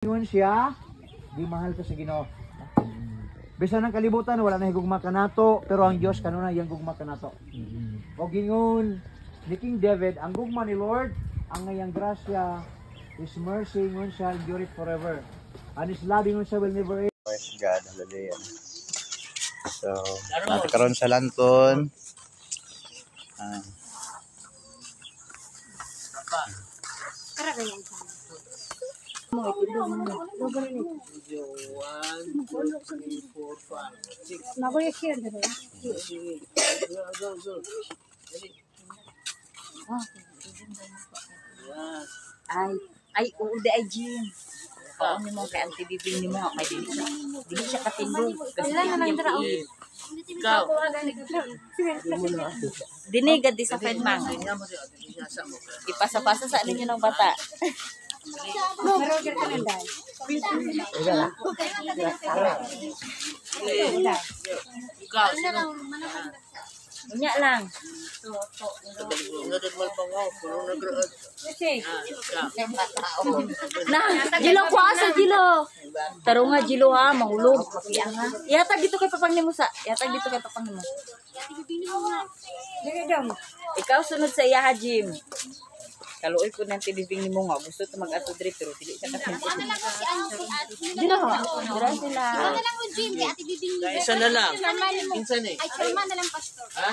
Ingon siya, di mahal ka sa Ginoo. Bisan ng kalibutan wala na higugma kanato, pero ang Dios kanuna yang gugma kanato. O gingon ni King David, ang gugma ni Lord, ang ngayang grasya, His mercy ingon siya endure forever. And His love ingon siya will never end. Praise God, hallelujah. So, karon sa lanton. Ay, uuda ay Jim. Paano mo kay Auntie Bibing ni mo, may dili siya katindog. Kasi yung iit. Ikaw. Dinigad di sa Fedmang. Ipasa-pasa sa ninyo ng bata. Ikaw. Unya lang. Nah, Jilo kuasa Jilo. Tarunga Jilo ha, mahulog. Yatag dito kay papang nimo sa. Yatag dito kay papang nimo. Ikaw sunod sa iya ha, Jim. Kaluoy ko nang tibibing nimo nga gusto to mag-ato diri pero dili sa kasin. Jilo ha. Dira sila. Ano lang mo Jim, Ate Bibing. Isa na lang. Minsan eh. Ay, chairman na lang pastor. Ha?